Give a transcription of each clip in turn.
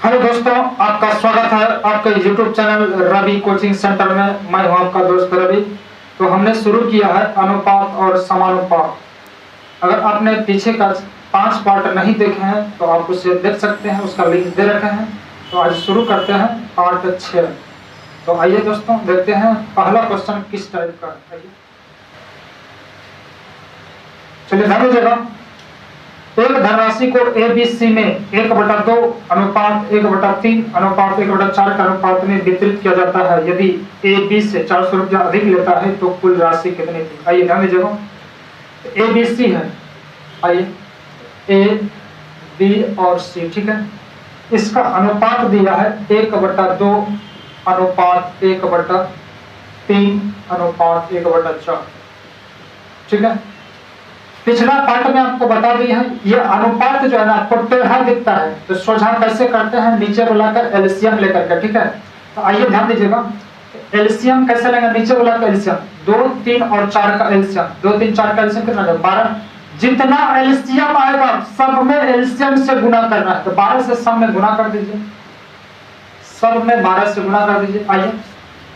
Hello दोस्तों, आपका स्वागत है आपके YouTube channel Ravi coaching centre में। मैं हूं आपका दोस्त रवि। तो हमने शुरू किया है अनुपात और समानुपात। अगर आपने पीछे का 5 पार्ट नहीं देखे हैं तो आप उसे देख सकते हैं, उसका लिंक दे रखे हैं। तो आज शुरू करते हैं पार्ट 6। तो आइए दोस्तों देखते हैं पहला क्वेश्चन किस टाइप का है। चलिए ध्यान दीजिएगा। एक धनराशि को ABC में 1/2 अनुपात 1/3 अनुपात 1/4 के अनुपात में वितरित किया जाता है। यदि AB से 400 रुपया अधिक लेता है तो कुल राशि कितनी थी? आइए ध्यान दीजिएगा। ABC है, आइए A, B और C, ठीक है। इसका अनुपात दिया है 1/2 अनुपात 1/3 अनुपात 1/4, ठीक है। पिछला पार्ट में आपको बता दी है, ये अनुपात जो है ना आपको टेढ़ा दिखता है तो सोझा कैसे करते हैं, नीचे बुलाकर एलसीएम लेकर के, ठीक है। तो आइए ध्यान दीजिएगा, एलसीएम कैसे लेंगे? नीचे बुलाकर एलसीएम 2, 3 और 4 का एलसीएम, 2, 3, 4 का एलसीएम कितना है? 12। जितना एलसीएम आएगा सब में एलसीएम से गुना करना है। तो 12 से सब में गुना कर दीजिए, सब में 12 से गुना कर दीजिए। आइए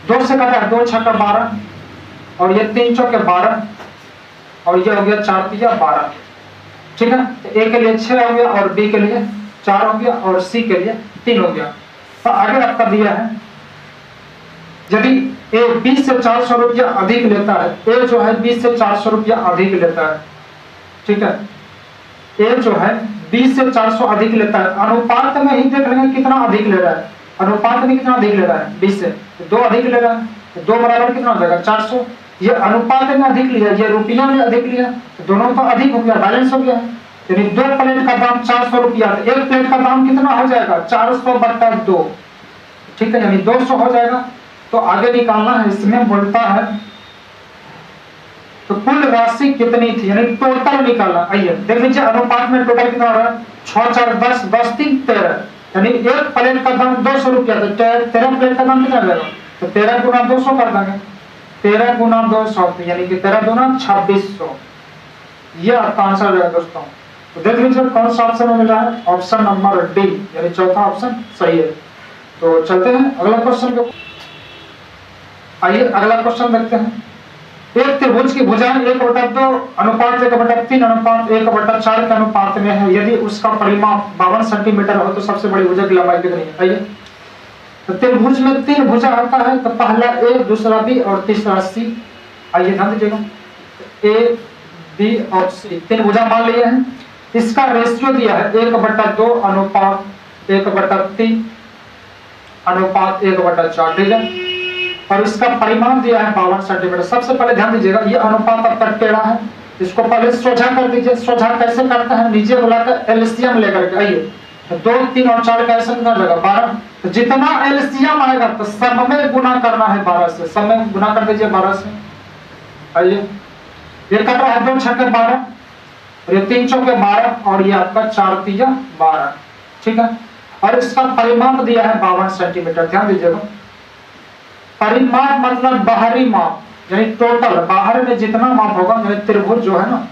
2 से कटा 2 6 का 12 और ये 3 चौके 12 और ये हो गया 4 तिया 12, ठीक है। तो A के लिए 6 हो गया और B के लिए 4 हो गया और C के लिए 3 हो गया। तो आगे आपका दिया है, यदि A B से 400 रुपया अधिक लेता है, A जो है B से 400 रुपया अधिक लेता है, ठीक है। A जो है B से 400 अधिक लेता है, अनुपात में ही देख लेंगे कितना अधिक ले रहा है। अनुपात में कितना अधिक ले रहा है? B से 2 अधिक ले रहा है, तो 2 बराबर कितना हो जाएगा? 400। ये अनुपात में अधिक लिया, ये रुपया में अधिक लिया, तो दोनों तो अधिक हो गया, बैलेंस हो गया। यानी 2 प्लेट का दाम 400 रुपया, तो 1 प्लेट का दाम कितना हो जाएगा? 400/2, ठीक है, यानी 200 हो जाएगा। तो आगे निकालना है, इसमें बोलता है तो कुल राशि कितनी थी, यानी टोटल निकालना। आइए देख लीजिए, अनुपात में टोटल कितना हो रहा है? 6 4 10 10 3 13, यानी 1 प्लेट का दाम 200 रुपया, तो 13 प्लेट का दाम कितना हो जाएगा? तो 13 गुना 200 कर देंगे, 13 गुना 200, यानी कि 13 दूना 2600। ये आपका आंसर हो जाएगा दोस्तों। तो देख लीजिए कौन सा ऑप्शन में मिल रहा है? ऑप्शन नंबर डी, यानी चौथा ऑप्शन सही है। तो चलते हैं अगला क्वेश्चन को। आइए अगला क्वेश्चन देखते हैं। एक त्रिभुज की भुजाएं 1/2 अनुपात 1/3 अनुपात 1/4 के अनुपात में है। यदि उसका परिमाप 52 सेंटीमीटर हो तो सबसे बड़ी भुजा की लंबाई कितनी है? आइए, तो त्रिभुज में 3 भुजा आता है, तो पहला A, दूसरा B और तीसरा C। आइए ध्यान दीजिएगा, A, B और C 3 भुजा मान लिए हैं। इसका रेशियो दिया है 1/2 अनुपात 1/3 अनुपात 1/4, ठीक है। और इसका परिमाण दिया है 52 सेंटीमीटर। सबसे पहले ध्यान दीजिएगा, ये अनुपात आपका टेढ़ा है, इसको पहले सोझा कर दीजिए। सोझा कैसे करते हैं? नीचे बुलाकर एलसीएम लेकर के। आइए 2, 3 और 4 का एलसीएम कितना होगा? 12। तो जितना एलसीएम आएगा तो सब में गुना करना है 12 से, सब में गुना कर दीजिए 12 से। आइए ये कट रहा है 2 6 के 12 और ये 3 चौके 12 और ये आपका 4 तिया 12, ठीक है। और इसका परिमाप दिया है 52 सेंटीमीटर। ध्यान दीजिएगा, परिमाप मतलब बाहरी माप, यानी टोटल बाहर में जितना माप होगा, यानी त्रिभुज जो है ना,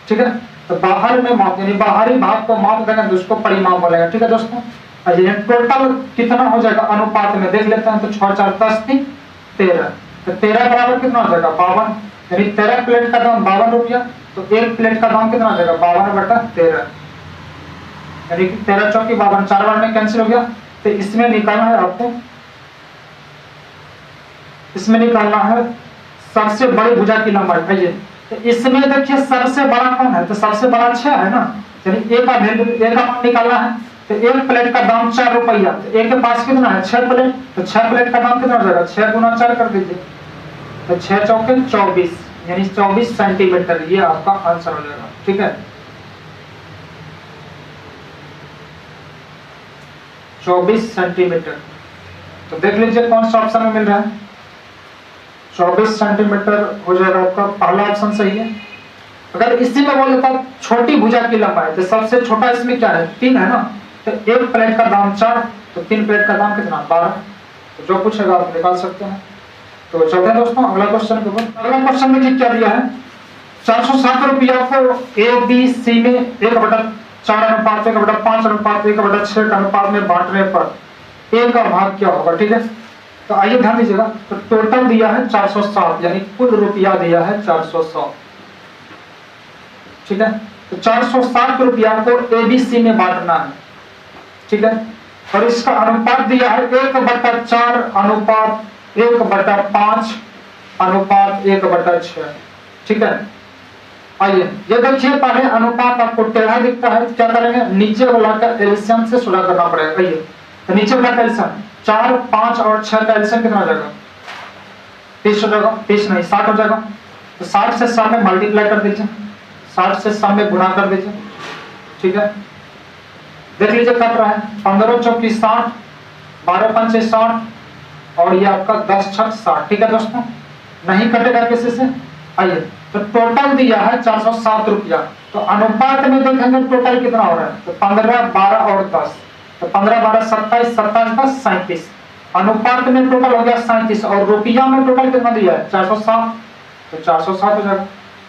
ठीक है। तो बाहर में माप यानी बाहरी भाग को माप देंगे तो उसको परिमाप बोलेगा, ठीक है दोस्तों। ये टोटल कितना हो जाएगा अनुपात में देख लेते हैं। तो 6 4 10 3 13, तो 13 बराबर कितना हो जाएगा? 52, यानी 13 प्लेट का दाम 52 रुपया, तो 1 प्लेट का दाम कितना हो जाएगा? 52/13, यानी कि 13 चौकी 52, 4 बार में कैंसिल हो गया। तो इसमें निकालना है आपको, इसमें निकालना है सबसे बड़ी भुजा की लंबाई। आइए, तो इसमें देखिए सबसे बड़ा कौन है? तो सबसे बड़ा 6 है ना, यानी A का वैल्यू A का मान निकालना है। तो 1 प्लेट का दाम 4 रुपया, तो A के पास कितना है? 6 प्लेट, तो 6 प्लेट का दाम कितना हो जाएगा? 6 गुना 4 कर दीजिए, तो 6 चौके 24, यानी 24 सेंटीमीटर। ये आपका आंसर हो जाएगा, ठीक है। 24 सेंटीमीटर। तो देख लीजिए कौन सा ऑप्शन में मिल रहा है? 24 सेंटीमीटर हो जाएगा आपका पहला ऑप्शन सही है। अगर इसी में बोल देता छोटी भुजा की लंबाई, तो सबसे छोटा इसमें क्या है? 3 है ना, तो 1 प्लेट का दाम 4, तो 3 प्लेट का दाम कितना? 12। तो जो पूछेगा आप निकाल सकते हैं। तो चलते हैं दोस्तों अगला क्वेश्चन के ऊपर। अगला क्वेश्चन में क्या दिया है? 407 रुपया को ABC में 4:1/5/6 का अनुपात में बांटने पर ए का भाग क्या होगा। ठीक है, तो आइए ध्यान दीजिएगा। तो टोटल दिया है 407, यानी कुल रुपया दिया है 407। ठीक है, तो 407 रुपया को एबीसी में बांटना है। ठीक है, और इसका अनुपात दिया है 1/4 अनुपात 1/5 अनुपात 1/6। ठीक है, आइए ये देखिए, पहले अनुपात आपको टेढ़ा दिखता है, क्या करेंगे, नीचे वाला का एलसीएम से सुलह करना पड़ेगा। आइए, तो नीचे वाला का एलसीएम 4, 5 और 6 का एलसीएम कितना हो जाएगा, 30 हो जाएगा, 30 नहीं 60 हो जाएगा। तो 60 से 100 में मल्टीप्लाई कर दीजिए, 60 से 100 में गुणा कर दीजिए। ठीक है, देख लीजिए कट रहा है, 15 चौकी 60, 12 पंचे 60 और ये आपका 10 छक 60। ठीक है दोस्तों, नहीं कटेगा किसी से। आइए, तो टोटल दिया है 407 रुपया, तो अनुपात में देखेंगे टोटल कितना हो रहा है, तो 15, 12 और 10, तो 15, 12, 27, 27, 10, 37। अनुपात में टोटल हो गया 37 और रुपया में टोटल कितना दिया है 407, तो 407 हो जाएगा,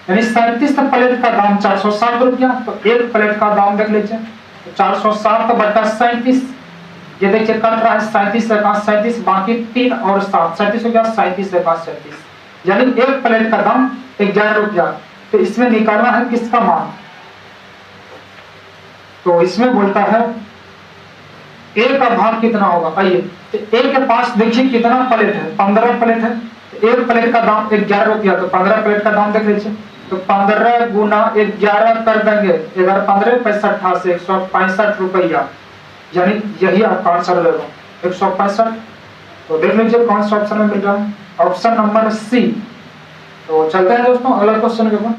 यानी 37 प्लेट का दाम 407 रुपया। तो एक प्लेट का दाम देख लीजिए, 407/37, ये देखिए कट रहा है 37 से 37, बाकी 3 और 7, 37 हो गया, 37 से 37, यानी एक प्लेट का दाम 11 रुपया। तो इसमें निकालना है किसका मान, तो इसमें बोलता है ए का भाग कितना होगा। आइए, तो ए के पास देखिए कितना प्लेट है, 15 प्लेट है, तो एक प्लेट का दाम 11 रुपया, तो 15 प्लेट का दाम देख लीजिए, तो 15 गुना 11 कर देंगे, 11 15 65 165 रुपया, यानी यही आपका आंसर रहेगा 165। तो देख लीजिए कौन सा ऑप्शन में मिल रहा है, ऑप्शन नंबर सी। तो चलते हैं दोस्तों अगला क्वेश्चन के ऊपर।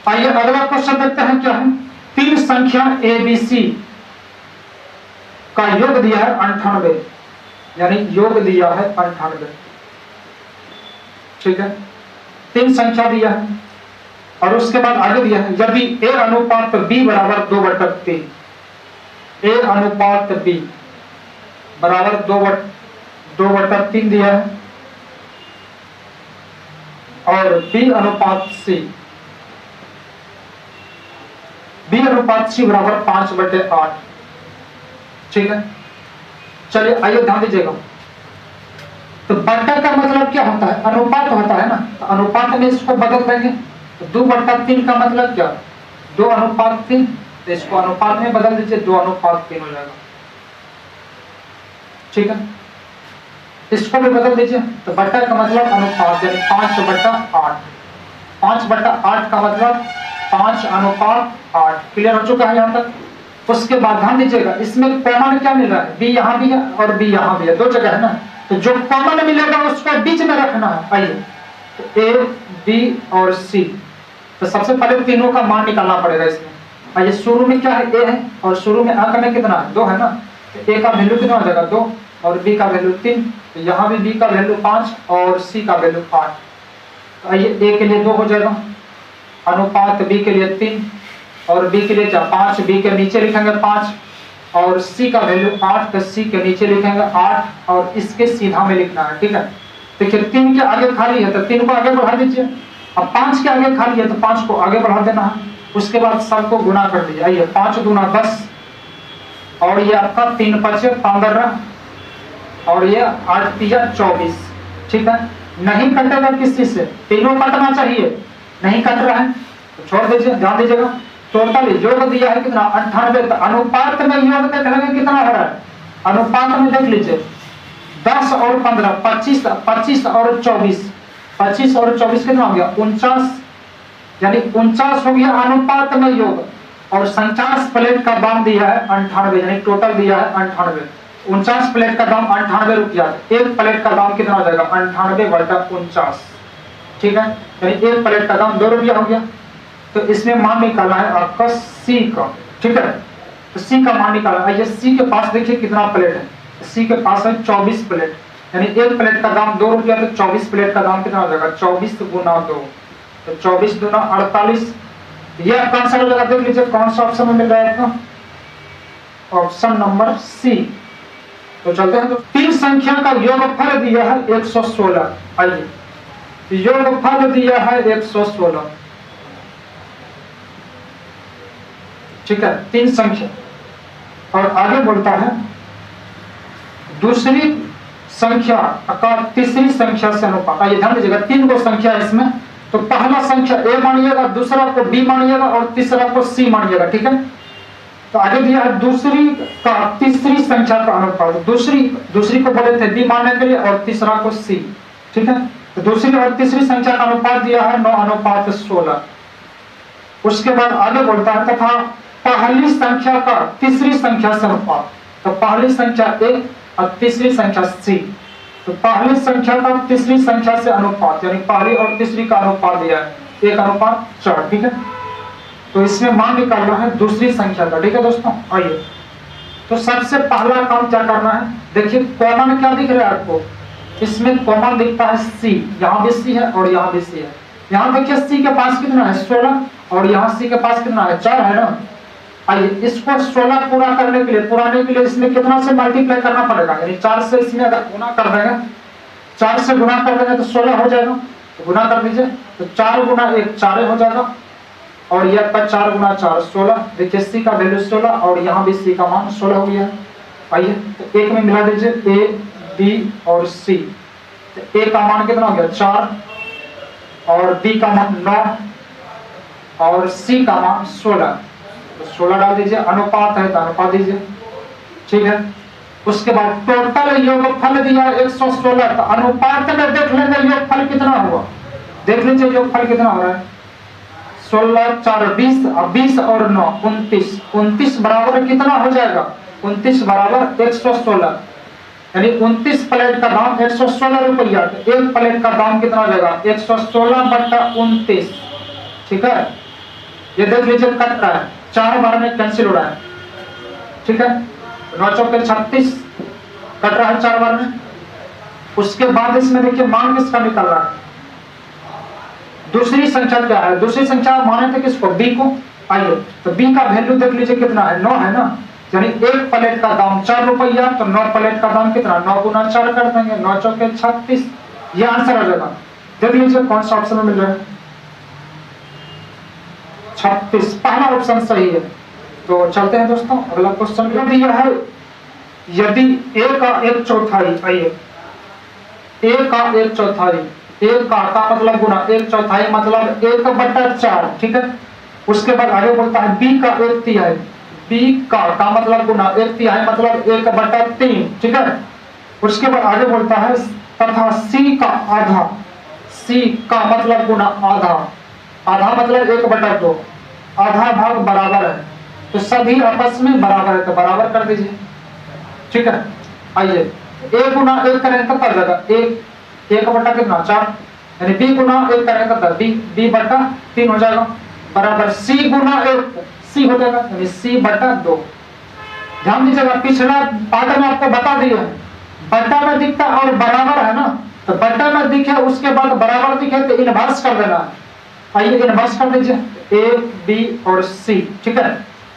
आइए अगला क्वेश्चन देखते हैं क्या है। 3 संख्या एबीसी का योग दिया है 98, यानी योग दिया है 98। ठीक है, 3 संख्या दिया है और उसके बाद आगे दिया है, यदि ए अनुपात बी बराबर 2/3, ए अनुपात बी बराबर 2/3 दिया है और बी अनुपात सी बराबर 5/8। ठीक है, चलिए आइए ध्यान दीजिएगा। तो बट्टा का मतलब क्या होता है, अनुपात होता है ना, तो अनुपात में इसको बदल देंगे, तो 2/3 का मतलब क्या, 2:3, तो इसको अनुपात में बदल दीजिए, 2:3 हो जाएगा। ठीक है, इसको भी बदल दीजिए, तो बट्टा का मतलब अनुपात, यानी 5/8, 5/8 का मतलब 5:8। क्लियर हो चुका है यहाँ तक। उसके बाद ध्यान दीजिएगा, इसमें कॉमन क्या मिल रहा है, बी यहाँ भी है और बी यहाँ भी है, 2 जगह है ना, तो जो कॉमन मिलेगा उसको बीच में रखना है। आइए, तो ए बी और सी, तो सबसे पहले तीनों का मान निकालना पड़ेगा इसमें। आइए, शुरू में क्या है, ए है और शुरू में अंक में कितना है, 2 है ना, तो ए का वैल्यू कितना हो जाएगा 2 और बी का वैल्यू 3, तो यहाँ भी बी का वैल्यू 5 और सी का वैल्यू 5। तो आइए, ए के लिए 2 हो जाएगा, अनुपात बी के लिए 3 और बी के लिए क्या 5, बी के नीचे लिखेंगे 5 और सी का वैल्यू 8, तो सी के नीचे लिखेंगे 8 और इसके सीधा में लिखना है। ठीक है, देखिए 3 के आगे खाली है तो 3 को आगे बढ़ा दीजिए, अब 5 के आगे खाली है तो 5 को आगे बढ़ा देना है, उसके बाद सबको गुना कर दीजिए। आइए, 5 गुना 10 और ये आपका 3 5 15 और ये 8 3 24। ठीक है, नहीं कटेगा किसी से, तीनों कटना चाहिए, नहीं कट रहा है तो छोड़ दीजिए। ध्यान दीजिएगा, टोटल योग दिया है कितना 98, तो अनुपात में योग देख लेंगे कितना हो रहा है, अनुपात में देख लीजिए 10 और 15 25, 25 और 24, 25 और 24 कितना हो गया 49, यानी 49 हो गया अनुपात में योग। और 49 प्लेट का दाम दिया है 98, यानी टोटल दिया है 98, 49 प्लेट का दाम 98 रुपया, एक प्लेट का दाम कितना हो जाएगा 98/49। ठीक है, यानी एक प्लेट का दाम 2 रुपया हो गया। तो इसमें मान निकालना है आपका सी का। ठीक है, तो सी का मान निकालना है। ये सी के पास देखिए कितना प्लेट है, सी के पास है 24 प्लेट, यानी एक प्लेट का दाम 2 रुपया, तो 24 प्लेट का दाम कितना हो जाएगा 24 गुना 2, तो 24 दूना 48। ये आपका आंसर हो जाएगा। देख लीजिए कौन सा ऑप्शन में मिल रहा है आपको, ऑप्शन नंबर सी। तो चलते हैं, तो 3 संख्या का योगफल दिया है 116। आइए, योगफल दिया है 116, ठीक है, 3 संख्या। और आगे बोलता है दूसरी संख्या का तीसरी संख्या से अनुपात। आइए ध्यान दीजिएगा, 3 को संख्या है इसमें, तो पहला संख्या a मानिएगा, दूसरा को b मानिएगा और तीसरा को c मानिएगा। ठीक है, तो आगे दिया है दूसरी का तीसरी संख्या का अनुपात। दूसरी को बोले थे b मानने के लिए और तीसरा को c। ठीक है, तो दूसरी और तीसरी संख्या का अनुपात दिया है 9:16। उसके बाद आगे बोलता है तथा पहली संख्या का तीसरी संख्या से अनुपात। तो पहली संख्या a और तीसरी संख्या c, तो पहली संख्या का तीसरी संख्या से अनुपात, यानी पहली और तीसरी का अनुपात दिया है 1:4। ठीक है, तो इसमें मान निकालना है दूसरी संख्या का। ठीक है दोस्तों, आइए तो सबसे पहला काम क्या करना है, देखिए कॉमन क्या दिख रहा है आपको, इसमें कॉमन दिखता है c, यहाँ भी c है और यहाँ भी c है। यहाँ देखिए c के पास कितना है 16 और यहाँ c के पास कितना है 4 है ना। आइए इसको 16 पूरा करने के लिए इसमें कितना से मल्टीप्लाई करना पड़ेगा, यानी 4 से इसमें अगर गुना कर देंगे, 4 से गुना कर देंगे तो 16 हो जाएगा। तो गुना कर दीजिए, तो 4 गुना 1 4 हो जाएगा और यह आपका 4 गुना 4 16। देखिए c का वैल्यू 16 और यहाँ भी c का मान 16 हो गया। आइए तो एक में मिला दीजिए a b और c, तो a का मान कितना हो गया 4 और b का मान 9 और c का मान 16। तो 16 डाल दीजिए, अनुपात है तो अनुपात दीजिए। ठीक है, उसके बाद टोटल योगफल दिया है 116, तो अनुपात में देख लेंगे योगफल कितना हुआ। देख लीजिए योगफल कितना हो रहा है, 16 4 20 और 20 और 9 29। 29 बराबर कितना हो जाएगा, 29 बराबर 116, यानी 29 प्लेट का दाम 116 रुपया। तो एक प्लेट का दाम कितना हो जाएगा 116/29। ठीक है, ये देख लीजिए कट रहा है, 4 बार में कैंसिल हो रहा है। ठीक है, 9 चौके 36 कट रहा है 4 बार में। उसके बाद इसमें देखिए मान किसका निकल रहा है, दूसरी संख्या क्या है, दूसरी संख्या माने थे किसको, b को। आइए तो b का वैल्यू देख लीजिए कितना है 9 है ना, यानी एक प्लेट का दाम 4 रुपया, तो 9 प्लेट का दाम कितना 9 गुना 4 कर देंगे, 9 चौके 36। ये आंसर आ जाएगा। देख लीजिए कौन सा ऑप्शन में मिल रहा है 36, पहला ऑप्शन सही है। तो चलते हैं दोस्तों अगला क्वेश्चन दिया है, यदि a का 1/4, आइए a का 1/4, a का मतलब गुना 1/4 मतलब 1/4। ठीक है, उसके बाद आगे बोलता है b का 1/3, b का मतलब गुना 1/3 मतलब 1/3। ठीक है, उसके बाद आगे बोलता है तथा c का आधा, c का मतलब गुना आधा, आधा मतलब 1/2, आधा भाग बराबर है, तो सभी आपस में बराबर है तो बराबर कर दीजिए। ठीक है, आइए 1 गुना 1 करेंगे तब आ जाएगा 1 बटा कितना 4, यानी b गुना 1 करेंगे तब b/3 हो जाएगा, बराबर c गुना 1 c हो जाएगा, यानी c/2। ध्यान दीजिएगा पिछला पाठ में आपको बता दिए हैं, बटा में दिखता और बराबर है ना, तो बटा में दिखे उसके बाद बराबर दिखे तो इनवर्स कर देना है। आइए इनवर्स कर दीजिए a b और c। ठीक है,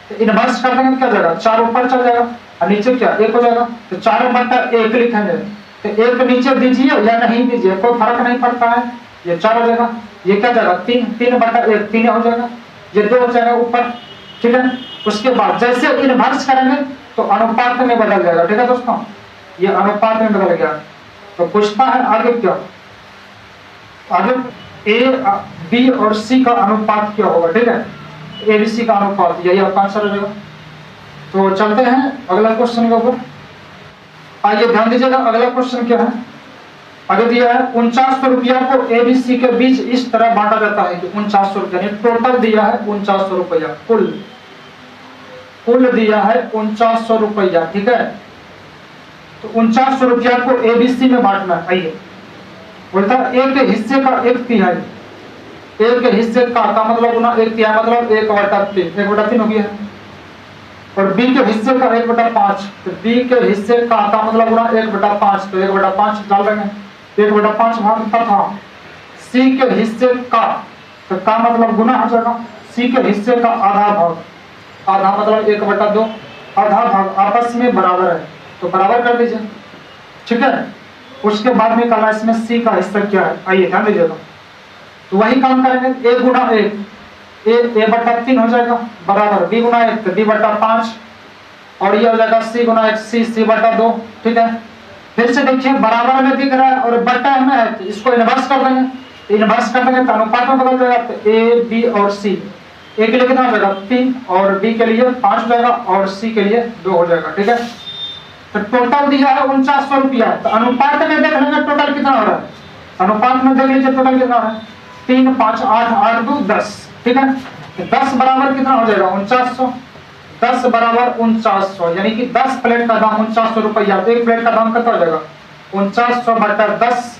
तो इनवर्स कर देंगे क्या जाएगा 4 ऊपर चल जाएगा और नीचे क्या 1 हो जाएगा, तो 4/1 लिखेंगे, तो 1 नीचे दीजिए या नहीं दीजिए कोई फर्क नहीं पड़ता है, ये 4 हो जाएगा, ये क्या जाएगा 3/1 3 हो जाएगा, ये 2 हो जाएगा ऊपर। ठीक है, उसके बाद जैसे इनवर्स करेंगे तो अनुपात में बदल जाएगा। ठीक है दोस्तों, ये अनुपात में बदल गया। तो पूछता है आगे क्या, आगे a b और c का अनुपात क्या होगा। ठीक है, a b c का अनुपात, यही आपका आंसर हो जाएगा। तो चलते हैं अगला क्वेश्चन के ऊपर। आइए ध्यान दीजिएगा अगला क्वेश्चन क्या है, आगे दिया है 4900 रुपया को a b c के बीच इस तरह बांटा जाता है कि 4900 रुपया, टोटल दिया है 4900 रुपया, कुल दिया है 4900 रुपया। ठीक है, तो 4900 रुपया को a b c में बांटना है। आइए बोलता है एक हिस्से का 1/3, एक हिस्से का मतलब गुना 1/3 मतलब 1/3 हो गया है, और b के हिस्से का 1/5, तो b के हिस्से का मतलब गुना 1/5, तो 1/5 डाल देंगे, 1/5 भाग तथा c के हिस्से का, तो का मतलब गुना हो जाएगा, c के हिस्से का आधा भाग, आधा मतलब 1/2, आधा भाग आपस में बराबर है तो बराबर कर दीजिए। ठीक है, उसके बाद निकालना इसमें c का हिस्सा क्या है। आइए ध्यान दीजिएगा, तो वही काम करेंगे 1 गुना 1, ए बटा 3 हो जाएगा बराबर बी गुना 1 तो बी बटा 5 और ये हो जाएगा सी गुना 1 सी बटा 2। ठीक है, फिर से देखिए बराबर में दिख रहा है और बटा में है तो इसको इन्वर्स कर देंगे। इन्वर्स कर देंगे तो अनुपात में बदल जाएगा। तो ए बी और सी, ए के लिए कितना हो जाएगा 3 और बी के लिए 5 हो जाएगा और सी के लिए 2 हो जाएगा। ठीक है, तो टोटल दिया है 4900 रुपया। तो अनुपात में देख लेंगे टोटल कितना हो रहा है। अनुपात में देख लीजिए टोटल कितना है 3 5 8 8 2 10। ठीक है, तो 10 बराबर कितना हो जाएगा 4900। 10 बराबर 4900 यानी कि 10 प्लेट का दाम 4900 रुपया। एक प्लेट का दाम कितना हो जाएगा 4900 बटा 10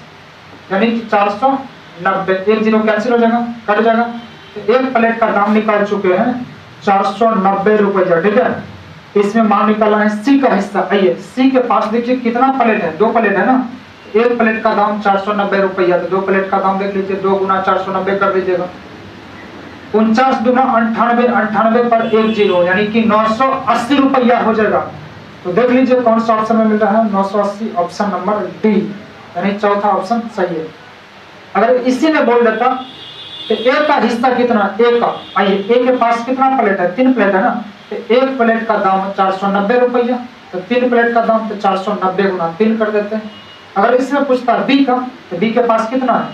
यानी कि 490। एक जीरो कैंसिल हो जाएगा, कट जाएगा। तो एक प्लेट का दाम निकाल चुके हैं 490 रुपया। ठीक है, इसमें मान निकाला है सी का हिस्सा। आइए सी के पास देखिए कितना प्लेट है, 2 प्लेट है ना। एक प्लेट का दाम 490 रुपया, तो 2 प्लेट का दाम देख लीजिए 2 गुना 490 कर दीजिएगा। 49 दूना 98, 98 पर 1 जीरो यानी कि 980 रुपया हो जाएगा। तो देख लीजिए कौन सा ऑप्शन में मिल रहा है 980, ऑप्शन नंबर डी यानी चौथा ऑप्शन सही है। अगर इसी में बोल देता तो ए का हिस्सा कितना, ए का, आइए ए के पास कितना प्लेट है 3 प्लेट है ना। तो एक प्लेट का दाम 490 रुपया, तो 3 प्लेट का दाम तो 490 गुना 3 कर देते हैं। अगर इसमें पूछता बी का तो बी के पास कितना है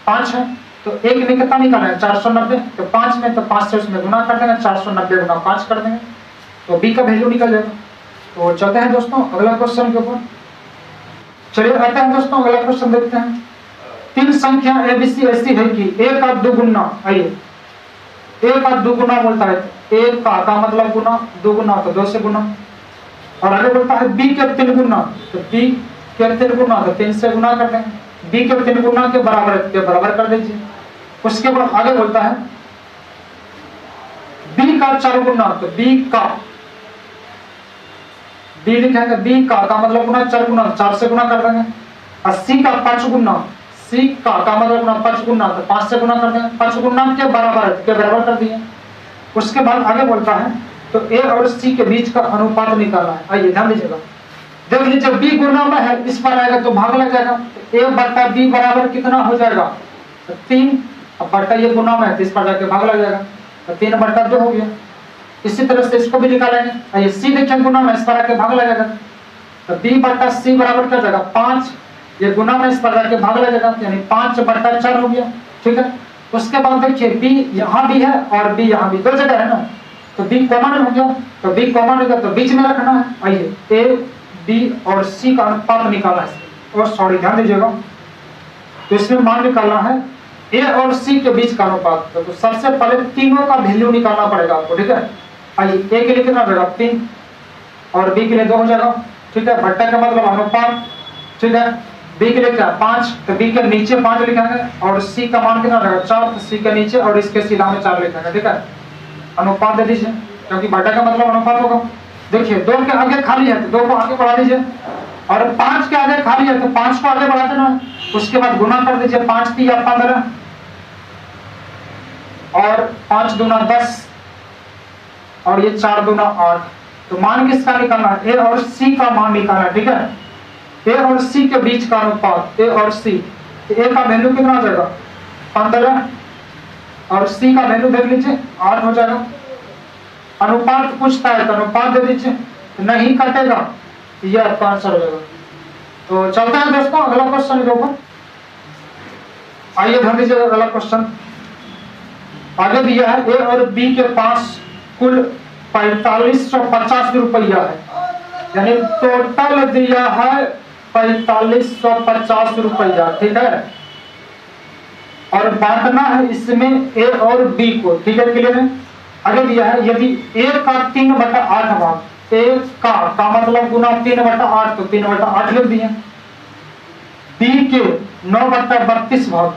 5 है, तो एक में कितना निकालना है 490, तो 5 में तो 5 से उसमें गुना कर देंगे 490 गुना 5 कर देंगे तो बी का वैल्यू निकल जाएगा। तो चलते हैं दोस्तों अगला क्वेश्चन के ऊपर। चलिए आते हैं दोस्तों अगला क्वेश्चन देखते हैं। 3 संख्या एबीसी ऐसी है कि एक का 2 गुना, आइए एक का 2 गुना बोलता है, एक का मतलब गुना, 2 गुना तो 2 से गुना। और आगे बोलता है बी के 3 गुना, तो बी के 3 गुना तो 3 से गुना कर देंगे। बी के 3 गुना के बराबर कर दीजिए। उसके बाद आगे बोलता है बी का 4 गुना, तो बी का बी लिखेंगे बी का मतलब गुना 4 गुना 4 से गुना कर देंगे। और सी का 5 गुना, सी का मतलब गुना 5 गुना तो 5 से गुना कर देंगे। 5 गुना के बराबर कर दिए। उसके बाद आगे बोलता है तो ए और सी के बीच का अनुपात निकालना है। आइए ध्यान दीजिएगा, देख लीजिए बी गुना में है, इस पर आएगा तो भाग लग जाएगा। ए बटा बी बराबर कितना हो जाएगा तो 3, अब बटा ये गुना में है तो इस पर जाके भाग लग जाएगा तो 3 बटा 2 हो गया। इसी तरह से इसको भी निकालेंगे। आइए सी देखिए गुना में, इस पर आके भाग लगेगा तो बी बटा सी बराबर क्या जाएगा 5, ये गुना में इस पर जाके भाग लगेगा यानी 5 बटा 4 हो गया। ठीक है, उसके बाद देखिए बी यहाँ भी है और बी यहाँ भी, 2 जगह है ना, तो बी कॉमन हो गया। तो बी कॉमन हो गया तो बीच में रखना है। आइए ए बी और सी का अनुपात निकाला है, और सॉरी ध्यान दीजिएगा, तो इसमें मान निकालना है ए और सी के बीच का अनुपात। तो सबसे पहले तीनों का वैल्यू निकालना पड़ेगा आपको। ठीक है, आइए ए के लिए कितना हो जाएगा 3 और बी के लिए 2 हो जाएगा। ठीक है, बट्टा का मतलब अनुपात। ठीक है, बी के लिए क्या 5, तो बी के नीचे 5 लिखेंगे और सी का मान कितना रहेगा 4, तो सी के नीचे और इसके सीधा में 4 लिखेंगे। ठीक है, अनुपात दे दीजिए क्योंकि बट्टा का मतलब अनुपात होगा। देखिए 2 के आगे खाली है तो 2 को आगे बढ़ा दीजिए, और 5 के आगे खाली है तो 5 को आगे बढ़ा देना। उसके बाद गुना कर दीजिए, 5 3 15 और 5 दूना 10 और ये 4 दूना 8। तो मान किसका निकालना है, ए और सी का मान निकालना है। ठीक है, ए और सी के बीच का अनुपात, ए और सी, ए का वैल्यू कितना हो जाएगा 15 और सी का वैल्यू देख लीजिए 8 हो जाएगा। अनुपात पूछता है तो अनुपात दे दीजिए, नहीं कटेगा यह आपका आंसर हो जाएगा। तो चलते हैं दोस्तों अगला क्वेश्चन के ऊपर। आइए ध्यान दीजिए अगला क्वेश्चन आगे दिया है, ए और बी के पास कुल 4550 रुपया है, यानी टोटल दिया है 4550 रुपया। ठीक है, और बांटना है इसमें ए और बी को। ठीक है, क्लियर है। आगे दिया है यदि ए का 3/8 भाग, ए का मतलब गुना 3/8 तो 3/8 लिख दिए। बी के 9/32 भाग,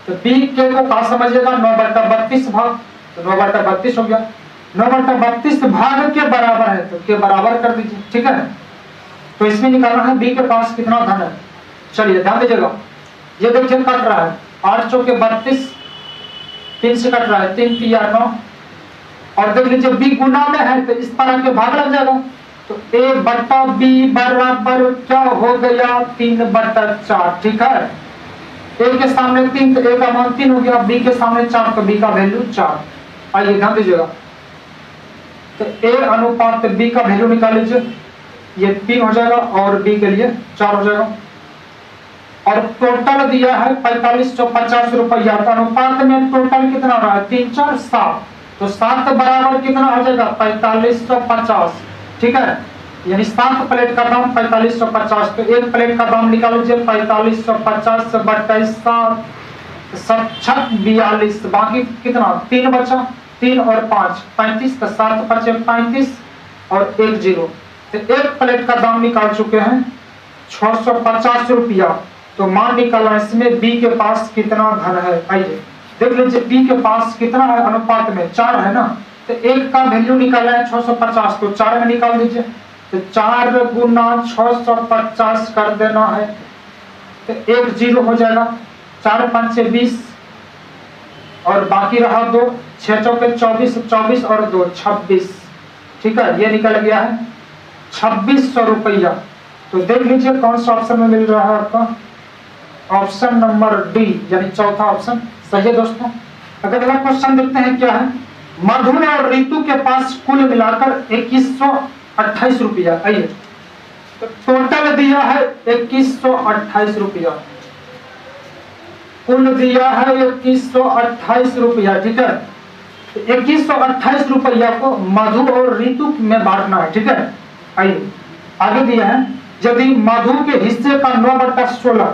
तो बी के को कहा समझिएगा 9/32 भाग, तो 9/32 हो गया। 9/32 भाग के बराबर है तो के बराबर कर दीजिए। ठीक है, तो इसमें निकालना है बी के पास कितना धन है। चलिए ध्यान दीजिएगा, ये देखिए कट रहा है 8 चौके 32, 3 से कट रहा है 3 3 9, और देख लीजिए बी गुना में है तो इस पर आके भाग लग जाएगा। तो ए बटा बी बराबर क्या हो गया 3/4। ठीक है, ए के सामने 3 तो ए का मान 3 हो गया, बी के सामने 4 तो बी का वैल्यू 4। आइए ध्यान दीजिएगा, तो ए अनुपात बी का वैल्यू निकाल लीजिए, ये 3 हो जाएगा और बी के लिए 4 हो जाएगा। और टोटल दिया है 4550 रुपया, तो अनुपात में टोटल कितना रहा है 3 4 7, तो 7 बराबर कितना हो जाएगा 4550, ठीक है, यानी 7 प्लेट का दाम 4550। तो एक प्लेट का दाम निकाल लीजिए 4550 बटा 7, 7 42, बाकी कितना 3 बचा, 3 और 5 35, तो 7 बचे 35 और 1 0, तो एक प्लेट का दाम निकाल चुके हैं 650 रुपया। तो मान निकालना इसमें बी के पास कितना धन है, आइए देख लीजिए बी के पास कितना है, अनुपात में 4 है ना, तो एक का वैल्यू निकाला है 650, तो 4 में निकाल दीजिए, तो 4 गुना 650 कर देना है, तो 1 0 हो जाएगा, 4 5 20 और बाकी रहा 2, 6 चौके 24, 24 और 2 26, ठीक है, ये निकल गया है 2600 रुपया। तो देख लीजिए कौन सा ऑप्शन में मिल रहा है आपका, ऑप्शन नंबर डी यानी चौथा ऑप्शन सही है दोस्तों। अगर अगला क्वेश्चन देखते हैं क्या है, मधु और ऋतु के पास कुल मिलाकर 2128 रुपया, आइए तो टोटल दिया है 2128 रुपया, कुल दिया है 2128 रुपया, ठीक है, 2128 रुपया को मधु और ऋतु में बांटना है, ठीक है। आइए आगे दिया है, यदि मधु के हिस्से का 9/16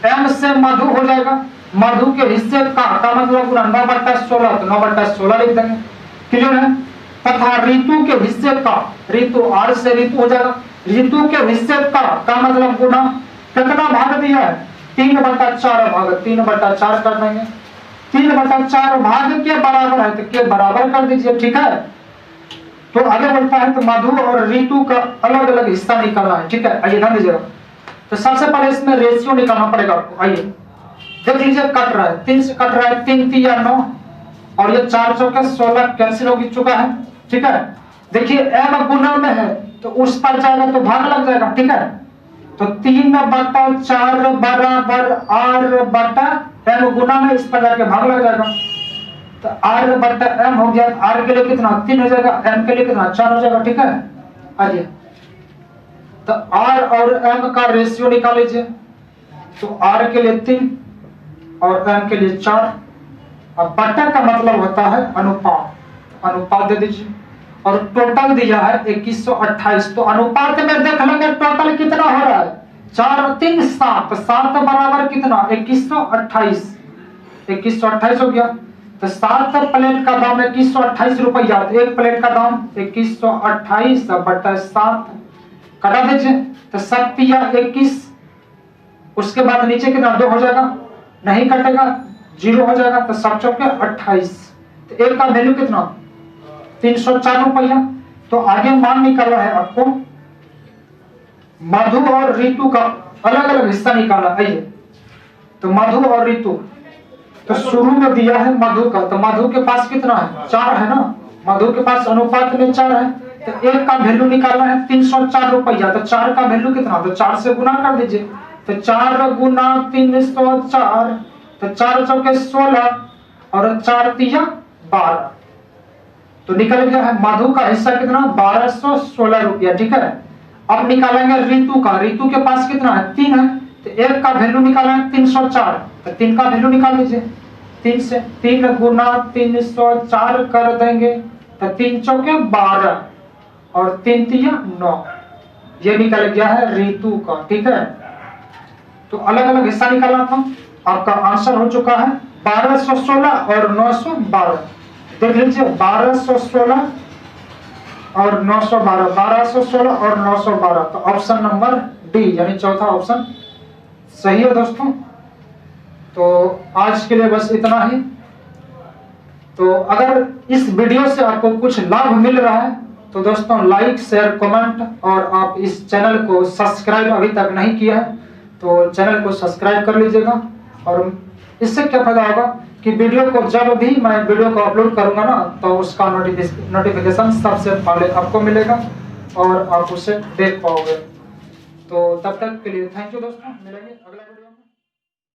एम से मधु हो जाएगा, मधु के हिस्से का मतलब 9/16, तो 9/16 लिख देंगे, क्लियर है। तथा ऋतु के हिस्से का, ऋतु आर से ऋतु हो जाएगा, ऋतु के हिस्से का मतलब गुना, कितना भाग दिया है 3/4 भाग, 3/4 कर देंगे, 3/4 भाग के बराबर है तो के बराबर कर दीजिए, ठीक है। तो आगे बढ़ता है, तो मधु और ऋतु का अलग अलग हिस्सा निकालना है, ठीक है। आइए ध्यान दीजिएगा, तो सबसे पहले इसमें रेशियो निकालना पड़ेगा आपको। आइए देख लीजिए, कट रहा है 3 से कट रहा है, 3 3 या 9 और ये 4 चौके 16 कैंसिल हो चुका है, ठीक है। देखिए एम गुना में है तो उस पर जाएगा तो भाग लग जाएगा, ठीक है, तो 3/4 बराबर आर बटा एम गुना में, इस पर जाके भाग लग जाएगा, तो आर बटा एम हो गया, आर के लिए कितना 3 हो जाएगा, एम के लिए कितना 4 हो जाएगा, ठीक है। आइए तो आर और एम का रेशियो निकाल लीजिए, तो आर के लिए 3 और एम के लिए 4, अब बटा का मतलब होता है अनुपात, अनुपात दे दीजिए, और टोटल दिया है 2128, तो अनुपात में देख लेंगे टोटल कितना हो रहा है, 4 और 3 7, 7 बराबर कितना 2128, 2128 हो गया, तो 7 प्लेट का दाम 2128 रुपया, तो एक प्लेट का दाम 2128 बटा 7 कटा दीजिए, तो 7 या 21, उसके बाद नीचे कितना 2 हो जाएगा, नहीं कटेगा 0 हो जाएगा, तो 7 चौके 28, तो एक का वैल्यू कितना 304 रुपया। तो आगे मान निकालना है आपको, मधु और ऋतु का अलग अलग हिस्सा निकाला। आइए तो मधु और ऋतु, तो शुरू में दिया है मधु का, तो मधु के पास कितना है 4 है ना, मधु के पास अनुपात में 4 है, तो एक का वैल्यू निकालना है 304 रुपया, तो 4 का वैल्यू कितना, तो 4 से गुना कर दीजिए, तो 4 गुना 304, तो 4 चौके 16 और 4 तिया 12, तो निकल गया है मधु का हिस्सा कितना 1216 रुपया, ठीक है। अब निकालेंगे ऋतु का, ऋतु के पास कितना है 3 है, तो एक का वैल्यू निकालना है 304, तो 3 का वैल्यू निकाल लीजिए, 3 से 3 गुना 304 कर देंगे, तो 3 चौके 12 और 3 तिया 9, ये निकल गया है ऋतु का, ठीक है। तो अलग अलग हिस्सा निकालना था, आपका आंसर हो चुका है 1216 और 912, देख लीजिए 1216 और 912, 1216 और 912, तो ऑप्शन नंबर डी यानी चौथा ऑप्शन सही है दोस्तों। तो आज के लिए बस इतना ही। तो अगर इस वीडियो से आपको कुछ लाभ मिल रहा है तो दोस्तों लाइक शेयर कमेंट, और आप इस चैनल को सब्सक्राइब अभी तक नहीं किया है तो चैनल को सब्सक्राइब कर लीजिएगा। और इससे क्या फायदा होगा कि वीडियो को जब भी मैं वीडियो को अपलोड करूंगा ना, तो उसका नोटिफिकेशन सबसे पहले आपको मिलेगा और आप उसे देख पाओगे। तो तब तक के लिए थैंक यू दोस्तों, मिलेंगे अगला वीडियो।